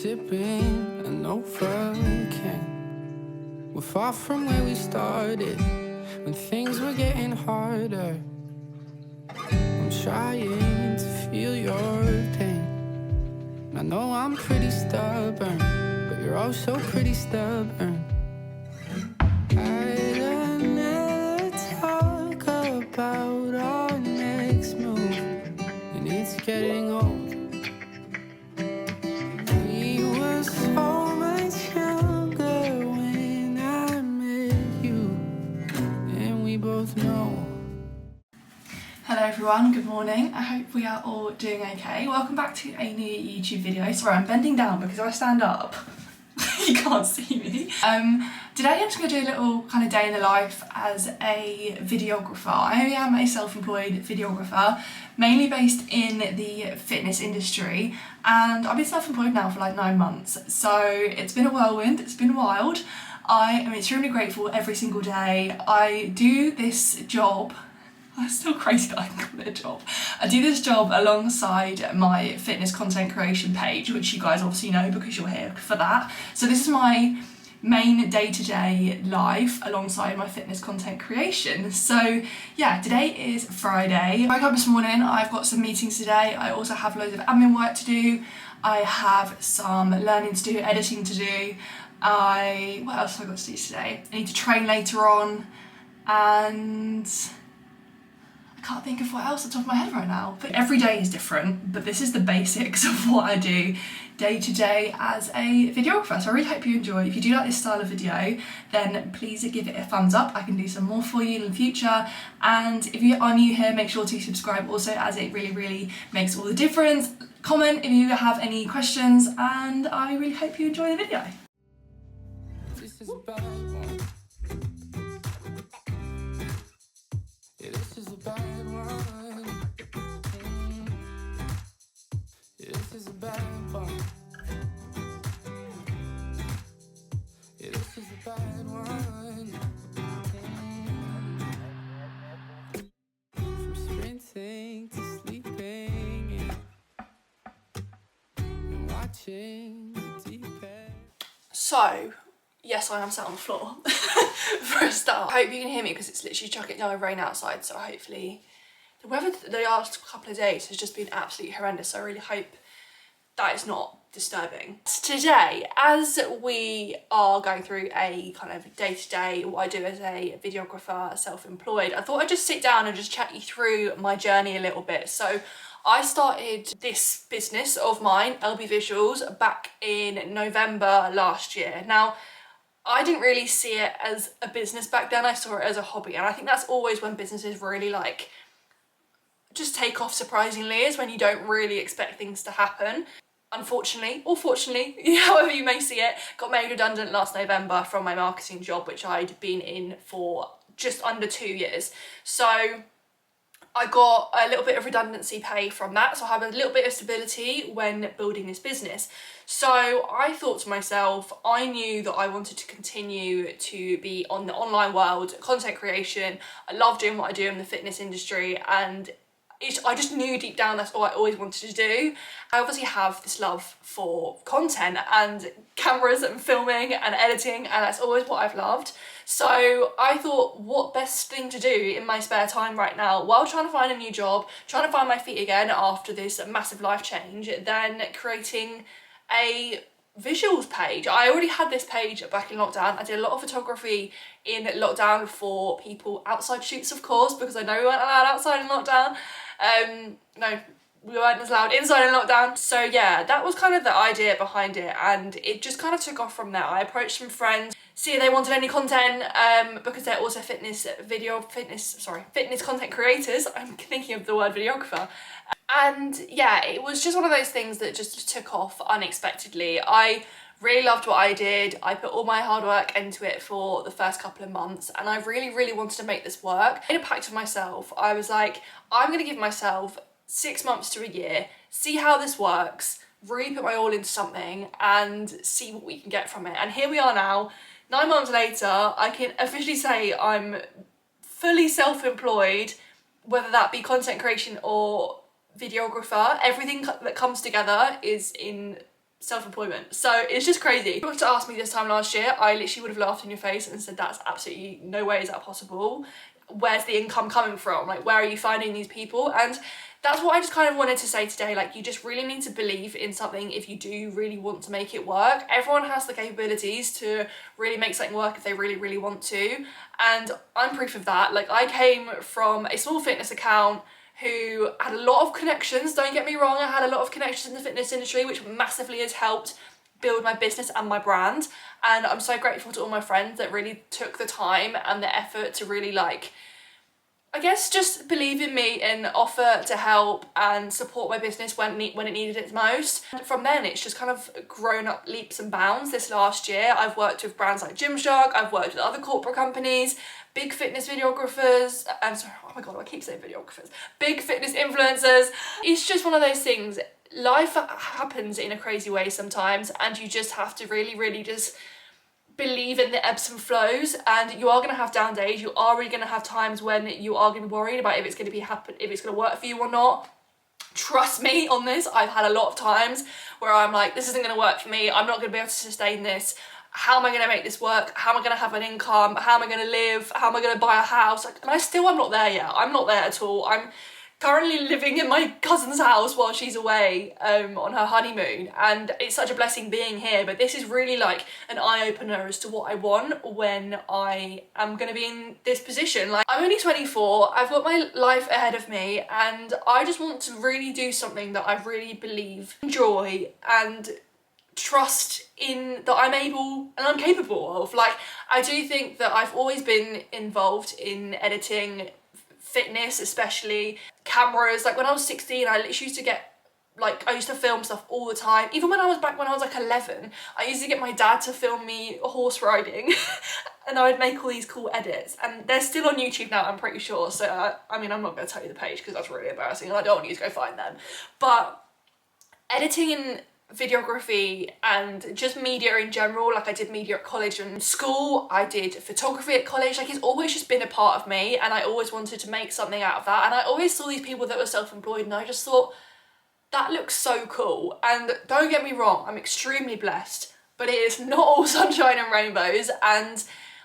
sipping and overcame. We're far from where we started when things were getting harder. I'm trying to feel your pain. I know I'm pretty stubborn, but you're also pretty stubborn. I'd never talk about our next move, and it's getting old. We were so much younger when I met you, and we both know. Hello everyone, good morning. I hope we are all doing okay. Welcome back to a new YouTube video. Sorry, I'm bending down because if I stand up, you can't see me. Today I'm just going to do a little kind of day in the life as a videographer. I am a self-employed videographer, mainly based in the fitness industry, and I've been self-employed now for like 9 months. So it's been a whirlwind, it's been wild. I am extremely grateful every single day. I do this job. It's still crazy that I can call it a job. I do this job alongside my fitness content creation page, which you guys obviously know because you're here for that. So this is my main day-to-day life alongside my fitness content creation. So yeah, today is Friday. I woke up this morning, I've got some meetings today. I also have loads of admin work to do. I have some learning to do, editing to do. What else have I got to do today? I need to train later on, and can't think of what else at the top of my head right now. But every day is different, but this is the basics of what I do day to day as a videographer. So I really hope you enjoy. If you do like this style of video, then please give it a thumbs up. I can do some more for you in the future. And if you are new here, make sure to subscribe also, as it really makes all the difference. Comment if you have any questions, and I really hope you enjoy the video. This is a bad one. Yeah, this is a bad one. Yeah, this is a bad one. Yeah, this is a bad one. From sprinting to sleeping and watching the deep end. So, yes, I am sat on the floor for a start. I hope you can hear me because it's literally chucking down with rain outside, so hopefully the weather the last couple of days has just been absolutely horrendous, so I really hope that is not disturbing. Today, as we are going through a kind of day-to-day, what I do as a videographer, self-employed, I thought I'd just sit down and just chat you through my journey a little bit. So I started this business of mine, LB Visuals, back in November last year. Now, I didn't really see it as a business back then, I saw it as a hobby, and I think that's always when businesses really like just take off surprisingly, is when you don't really expect things to happen. Unfortunately, or fortunately, however you may see it, got made redundant last November from my marketing job, which I'd been in for just under 2 years. So I got a little bit of redundancy pay from that, so I have a little bit of stability when building this business. So I thought to myself, I knew that I wanted to continue to be on the online world, content creation. I love doing what I do in the fitness industry, and I just knew deep down that's all I always wanted to do. I obviously have this love for content and cameras and filming and editing, and that's always what I've loved. So I thought, what best thing to do in my spare time right now while trying to find a new job, trying to find my feet again after this massive life change, than creating a visuals page. I already had this page back in lockdown. I did a lot of photography in lockdown for people outside shoots, of course, because I know we weren't allowed outside in lockdown. No, we weren't as allowed inside in lockdown. So yeah, that was kind of the idea behind it, and it just kind of took off from there. I approached some friends, see if they wanted any content, because they're also fitness content creators. I'm thinking of the word videographer. And yeah, it was just one of those things that just took off unexpectedly. I really loved what I did. I put all my hard work into it for the first couple of months, and I really wanted to make this work. I made a pact with myself. I was like, I'm gonna give myself 6 months to a year, see how this works, really put my all into something and see what we can get from it. And here we are now, 9 months later. I can officially say I'm fully self-employed, whether that be content creation or videographer. Everything that comes together is in self-employment. So it's just crazy. If you were to ask me this time last year, I literally would have laughed in your face and said that's absolutely no way is that possible. Where's the income coming from? Like, where are you finding these people? And that's what I just kind of wanted to say today. Like, you just really need to believe in something if you do really want to make it work. Everyone has the capabilities to really make something work if they really, really want to. And I'm proof of that. Like, I came from a small fitness account who had a lot of connections. Don't get me wrong, I had a lot of connections in the fitness industry, which massively has helped build my business and my brand. And I'm so grateful to all my friends that really took the time and the effort to really, like, I guess just believe in me and offer to help and support my business when it needed it most. And from then it's just kind of grown up leaps and bounds. This last year I've worked with brands like Gymshark, I've worked with other corporate companies, big fitness videographers, and sorry, oh my god, I keep saying videographers, big fitness influencers. It's just one of those things. Life happens in a crazy way sometimes, and you just have to really, really just believe in the ebbs and flows. And you are going to have down days. You are really going to have times when you are going to be worried about if it's going to if it's going to work for you or not. Trust me on this, I've had a lot of times where I'm like, this isn't going to work for me, I'm not going to be able to sustain this. How am I going to make this work? How am I going to have an income? How am I going to live? How am I going to buy a house? Like, and I'm not there yet. I'm not there at all. I'm currently living in my cousin's house while she's away on her honeymoon, and it's such a blessing being here. But this is really like an eye-opener as to what I want when I am going to be in this position. Like, I'm only 24, I've got my life ahead of me, and I just want to really do something that I really believe, enjoy, and trust in that I'm able and I'm capable of. Like, I do think that I've always been involved in editing, fitness, especially cameras. Like, when I was 16, I literally used to get, like, I used to film stuff all the time. Even when I was like 11, I used to get my dad to film me horse riding and I would make all these cool edits, and they're still on YouTube now, I'm pretty sure. So I mean, I'm not going to tell you the page because that's really embarrassing and I don't want you to go find them. But editing and videography and just media in general, like, I did media at college and school, I did photography at college. Like, it's always just been a part of me, and I always wanted to make something out of that. And I always saw these people that were self-employed, and I just thought, that looks so cool. And don't get me wrong, I'm extremely blessed, but it is not all sunshine and rainbows. And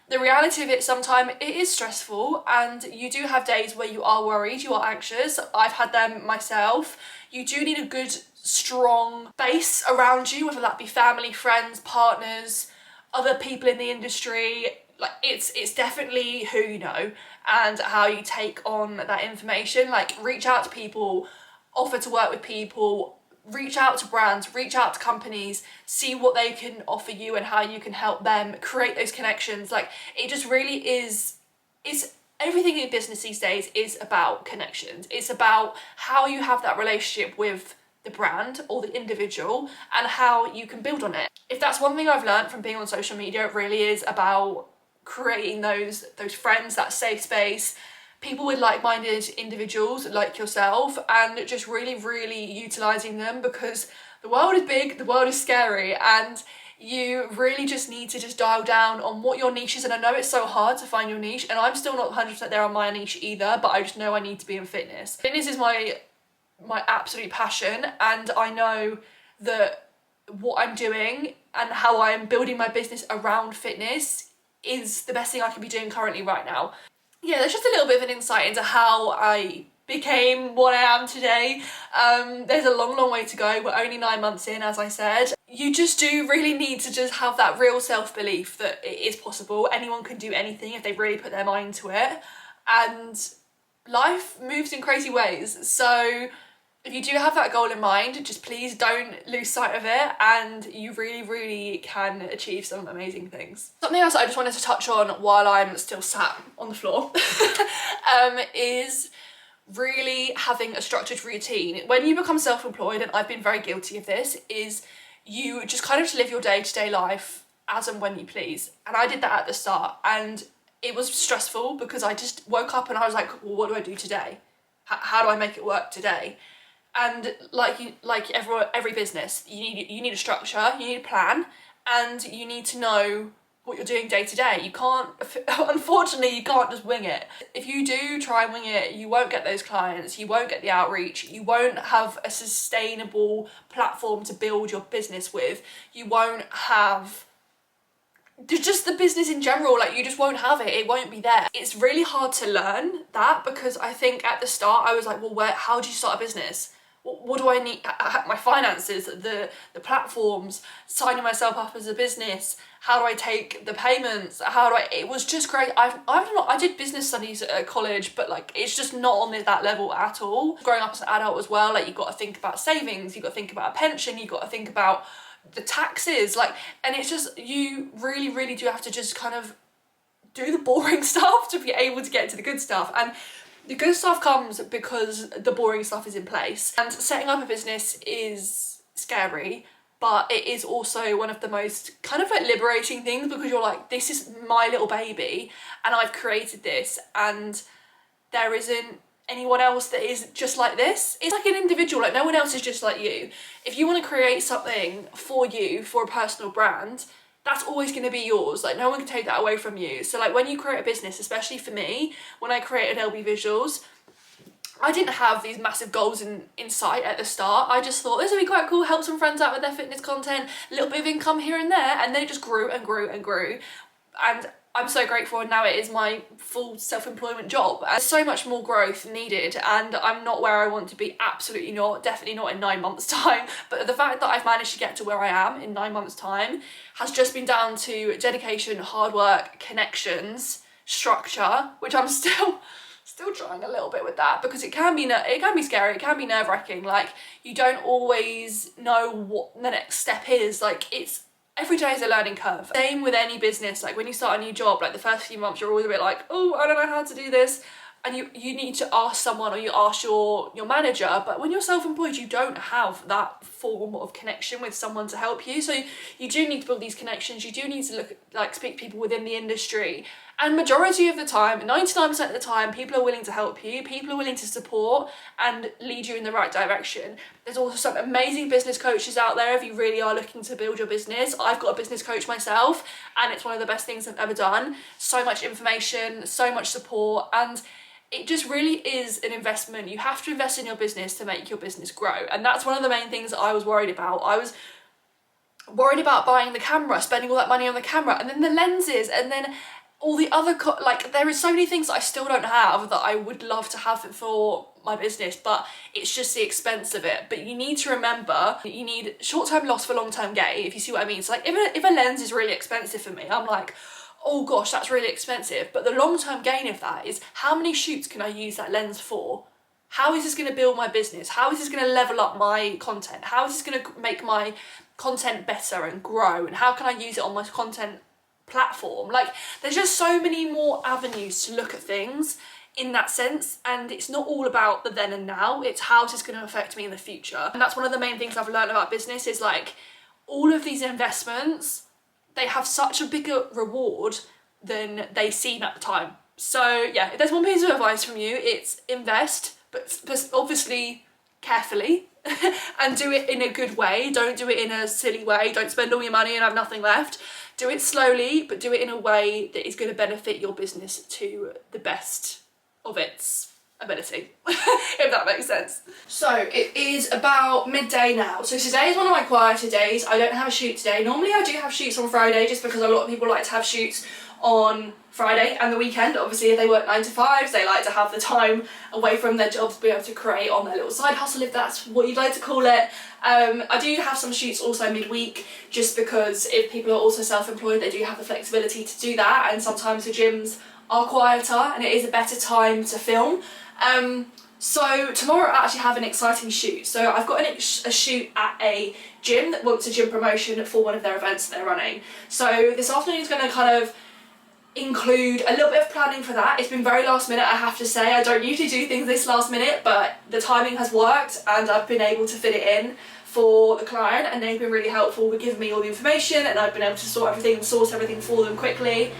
the reality of it, sometimes it is stressful, and you do have days where you are worried, you are anxious. I've had them myself. You do need a good, strong base around you, whether that be family, friends, partners, other people in the industry. Like, it's definitely who you know and how you take on that information. Like, reach out to people, offer to work with people, reach out to brands, reach out to companies, see what they can offer you and how you can help them, create those connections. Like, it just really is, it's everything in business these days is about connections. It's about how you have that relationship with the brand or the individual and how you can build on it. If that's one thing I've learned from being on social media, it really is about creating those friends, that safe space, people with like-minded individuals like yourself, and just really, really utilising them, because the world is big, the world is scary, and you really just need to just dial down on what your niche is. And I know it's so hard to find your niche, and I'm still not 100% there on my niche either, but I just know I need to be in fitness. Fitness is my absolute passion, and I know that what I'm doing and how I'm building my business around fitness is the best thing I can be doing currently right now. Yeah, there's just a little bit of an insight into how I became what I am today. There's a long, long way to go. We're only 9 months in, as I said. You just do really need to just have that real self-belief that it is possible. Anyone can do anything if they really put their mind to it. And life moves in crazy ways. So if you do have that goal in mind, just please don't lose sight of it, and you really, really can achieve some amazing things. Something else I just wanted to touch on while I'm still sat on the floor is really having a structured routine. When you become self-employed, and I've been very guilty of this, is you just kind of live your day-to-day life as and when you please. And I did that at the start, and it was stressful because I just woke up and I was like, well, what do I do today? How do I make it work today? And like every business, you need a structure, you need a plan, and you need to know what you're doing day to day. You can't, unfortunately, you can't just wing it. If you do try and wing it, you won't get those clients, you won't get the outreach, you won't have a sustainable platform to build your business with, you won't have just the business in general, like you just won't have it won't be there. It's really hard to learn that, because I think at the start I was like, well, how do you start a business? What do I need? My finances, the platforms, signing myself up as a business, how do I take the payments, it was just great. I did business studies at college, but like it's just not on that level at all. Growing up as an adult as well, like you've got to think about savings, you've got to think about a pension, you've got to think about the taxes, like, and it's just, you really do have to just kind of do the boring stuff to be able to get to the good stuff. And the good stuff comes because the boring stuff is in place. And setting up a business is scary, but it is also one of the most kind of like liberating things, because you're like, this is my little baby and I've created this, and there isn't anyone else that is just like this. It's like an individual, like no one else is just like you. If you want to create something for you, for a personal brand, that's always going to be yours. Like no one can take that away from you. So like when you create a business, especially for me, when I created LB Visuals, I didn't have these massive goals in sight at the start. I just thought this would be quite cool, help some friends out with their fitness content, a little bit of income here and there, and then it just grew and grew and grew. And I'm so grateful, and now it is my full self-employment job. And so much more growth needed, and I'm not where I want to be, absolutely not, definitely not in 9 months' time. But the fact that I've managed to get to where I am in 9 months' time has just been down to dedication, hard work, connections, structure, which I'm still trying a little bit with that, because it can be scary, it can be nerve-wracking. Like you don't always know what the next step is. Like every day is a learning curve. Same with any business. Like when you start a new job, like the first few months you're always a bit like, oh, I don't know how to do this, and you need to ask someone, or you ask your manager. But when you're self-employed, you don't have that form of connection with someone to help you. So you do need to build these connections. You do need to speak to people within the industry. And majority of the time, 99% of the time, people are willing to help you, people are willing to support and lead you in the right direction. There's also some amazing business coaches out there if you really are looking to build your business. I've got a business coach myself, and it's one of the best things I've ever done. So much information, so much support, and it just really is an investment. You have to invest in your business to make your business grow. And that's one of the main things that I was worried about. I was worried about buying the camera, spending all that money on the camera, and then the lenses, and then all the other, there is so many things that I still don't have that I would love to have for my business, but it's just the expense of it. But you need to remember that you need short-term loss for long-term gain, if you see what I mean. So like if a lens is really expensive for me, I'm like, oh gosh, that's really expensive. But the long-term gain of that is, how many shoots can I use that lens for? How is this going to build my business? How is this going to level up my content? How is this going to make my content better and grow? And how can I use it on my content platform? Like there's just so many more avenues to look at things in that sense, and it's not all about the then and now, it's how is this going to affect me in the future. And that's one of the main things I've learned about business, is like all of these investments, they have such a bigger reward than they seem at the time. So yeah, if there's one piece of advice from you, it's invest, but obviously carefully and do it in a good way. Don't do it in a silly way. Don't spend all your money and have nothing left. Do it slowly, but do it in a way that is going to benefit your business to the best of its ability, if that makes sense. So it is about midday now. So today is one of my quieter days. I don't have a shoot today. Normally I do have shoots on Friday, just because a lot of people like to have shoots on Friday and the weekend. Obviously if they work 9 to 5s, they like to have the time away from their jobs to be able to create on their little side hustle, if that's what you'd like to call it. I do have some shoots also midweek, just because if people are also self-employed, they do have the flexibility to do that, and sometimes the gyms are quieter and it is a better time to film. So tomorrow I actually have an exciting shoot. So I've got a shoot at a gym that wants a gym promotion for one of their events that they're running. So this afternoon is going to kind of include a little bit of planning for that. It's been very last minute, I have to say. I don't usually do things this last minute, but the timing has worked and I've been able to fit it in for the client, and they've been really helpful with giving me all the information, and I've been able to sort everything and source everything for them quickly.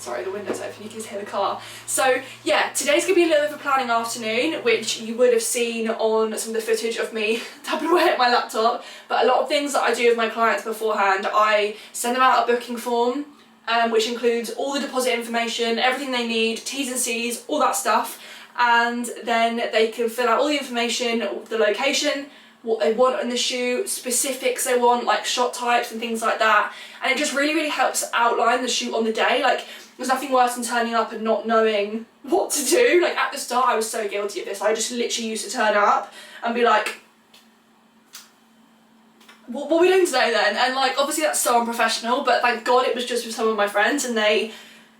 Sorry, the window's open, you can hear the car. So yeah, today's gonna be a little bit of a planning afternoon, which you would have seen on some of the footage of me tapping away at my laptop. But a lot of things that I do with my clients beforehand, I send them out a booking form, which includes all the deposit information, everything they need, T's and C's, all that stuff. And then they can fill out all the information, the location, what they want in the shoot, specifics they want, like shot types and things like that. And it just really helps outline the shoot on the day. Like, there's nothing worse than turning up and not knowing what to do. Like, at the start I was so guilty of this. I just literally used to turn up and be like, what are we doing today then? And like, obviously that's so unprofessional, but thank God it was just with some of my friends and they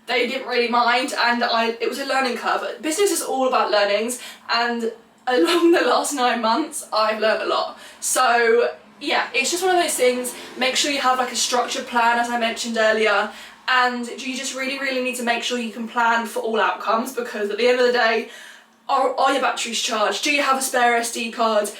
didn't really mind, and it was a learning curve. Business is all about learnings, and along the last 9 months I've learned a lot. So yeah, it's just one of those things. Make sure you have like a structured plan, as I mentioned earlier, and you just really need to make sure you can plan for all outcomes, because at the end of the day, are your batteries charged? Do you have a spare SD card?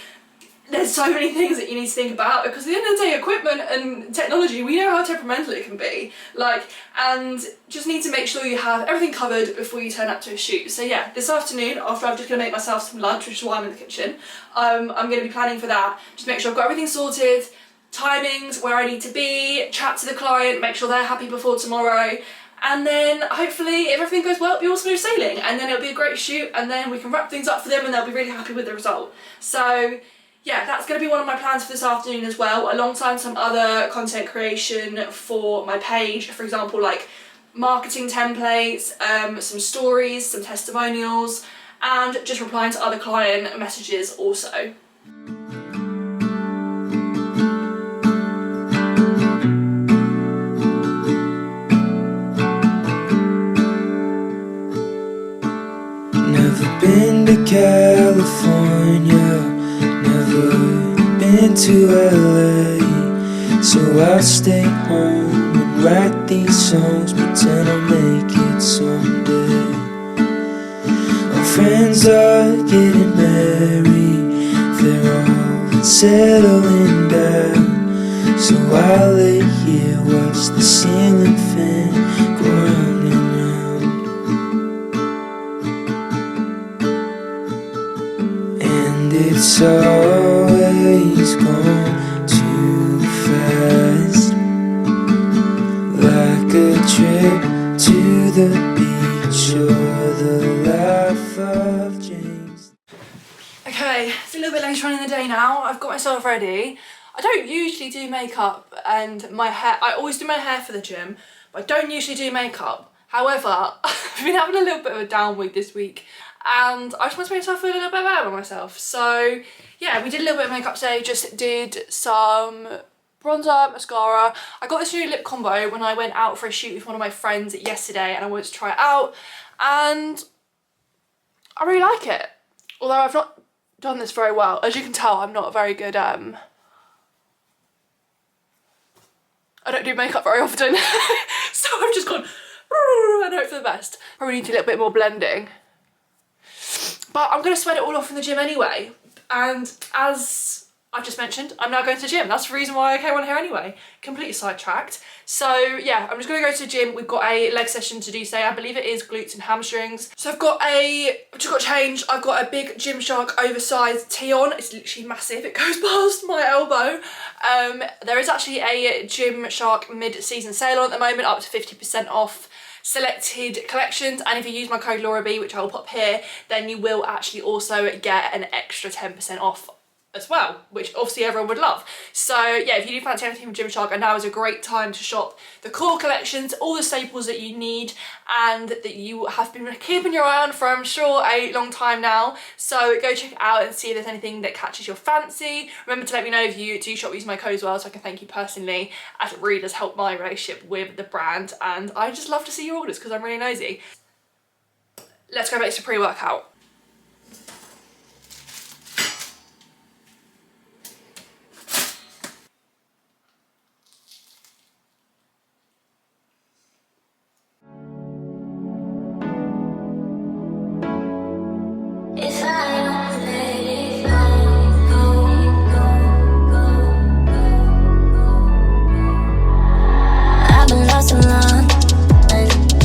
There's so many things that you need to think about, because at the end of the day, equipment and technology, we know how temperamental it can be. Like, and just need to make sure you have everything covered before you turn up to a shoot. So yeah, this afternoon, after I'm just gonna make myself some lunch, which is why I'm in the kitchen, I'm gonna be planning for that. Just make sure I've got everything sorted, timings, where I need to be, chat to the client, make sure they're happy before tomorrow. And then hopefully, if everything goes well, it'll be all smooth sailing, and then it'll be a great shoot, and then we can wrap things up for them and they'll be really happy with the result. So yeah, that's going to be one of my plans for this afternoon as well, alongside some other content creation for my page. For example, like marketing templates, some stories, some testimonials, and just replying to other client messages also. Never been to California, been to LA, so I'll stay home and write these songs, pretend I'll make it someday. Our friends are getting married, they're all settling down, so I'll lay here, watch the ceiling fan go round and round. And it's always gone too fast, like a trip to the beach or the life of James. Okay, it's a little bit later on in the day now. I've got myself ready. I don't usually do makeup and my hair. I always do my hair for the gym, but I don't usually do makeup. However, I've been having a little bit of a down week this week, and I just want to make myself feel a little bit better about myself. So yeah, we did a little bit of makeup today, just did some bronzer, mascara. I got this new lip combo when I went out for a shoot with one of my friends yesterday, and I wanted to try it out, and I really like it. Although I've not done this very well. As you can tell, I'm not a very good, I don't do makeup very often. So I've just gone and hope for the best. Probably need to do a little bit more blending. But I'm going to sweat it all off in the gym anyway. And as I've just mentioned, I'm now going to the gym. That's the reason why I came on here anyway. Completely sidetracked. So yeah, I'm just going to go to the gym. We've got a leg session to do today. I believe it is glutes and hamstrings. So I've just got changed. I've got a big Gymshark oversized tee on. It's literally massive. It goes past my elbow. There is actually a Gymshark mid-season sale on at the moment, up to 50% off selected collections, and if you use my code LauraB, which I will pop here, then you will actually also get an extra 10% off as well, which obviously everyone would love. So yeah, if you do fancy anything from Gymshark, and now is a great time to shop the core collections, all the staples that you need and that you have been keeping your eye on for, I'm sure, a long time now. So go check it out and see if there's anything that catches your fancy. Remember to let me know if you do shop using my code as well, so I can thank you personally, as it really does help my relationship with the brand, and I just love to see your orders because I'm really nosy. Let's go back to pre-workout.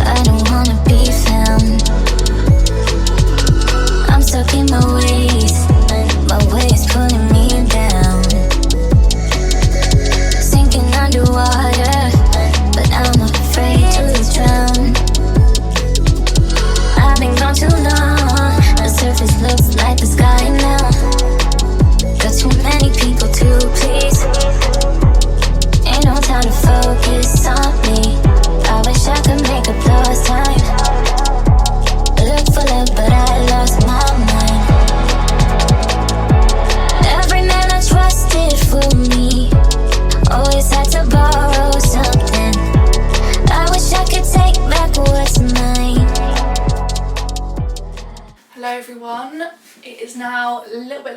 I don't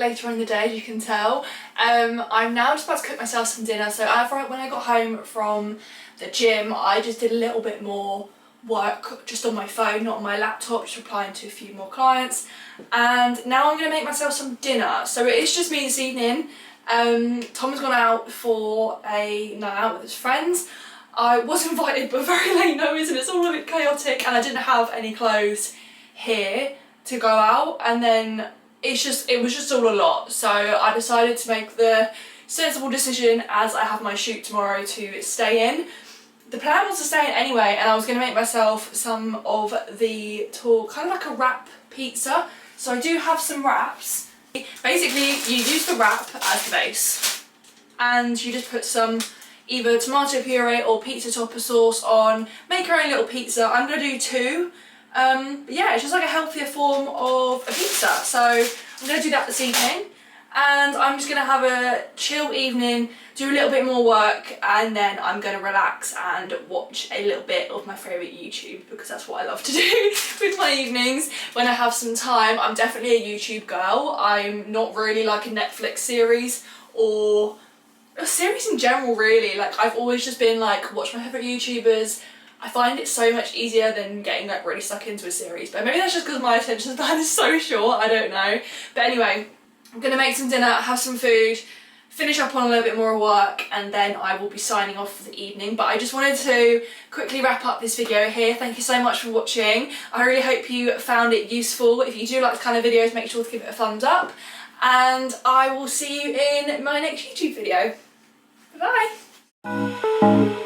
later on in the day, as you can tell. I'm now just about to cook myself some dinner. So when I got home from the gym, I just did a little bit more work just on my phone, not on my laptop, just replying to a few more clients. And now I'm going to make myself some dinner. So it is just me this evening. Tom has gone out for a night out with his friends. I was invited but very late notice and it's all a bit chaotic, and I didn't have any clothes here to go out, and then it was just all a lot, so I decided to make the sensible decision, as I have my shoot tomorrow, to stay in. The plan was to stay in anyway, and I was going to make myself some of the kind of like a wrap pizza. So I do have some wraps. Basically you use the wrap as the base and you just put some either tomato puree or pizza topper sauce on, make your own little pizza. I'm going to do 2. But yeah, it's just like a healthier form of a pizza. So I'm going to do that this evening, and I'm just going to have a chill evening, do a little bit more work, and then I'm going to relax and watch a little bit of my favourite YouTube, because that's what I love to do with my evenings when I have some time. I'm definitely a YouTube girl. I'm not really like a Netflix series or a series in general really. Like, I've always just been like, watch my favourite YouTubers. I find it so much easier than getting like really stuck into a series, but maybe that's just because my attention span is so short, I don't know. But anyway, I'm gonna make some dinner, have some food, finish up on a little bit more work, and then I will be signing off for the evening. But I just wanted to quickly wrap up this video here. Thank you so much for watching. I really hope you found it useful. If you do like this kind of videos, make sure to give it a thumbs up, and I will see you in my next YouTube video. Bye bye.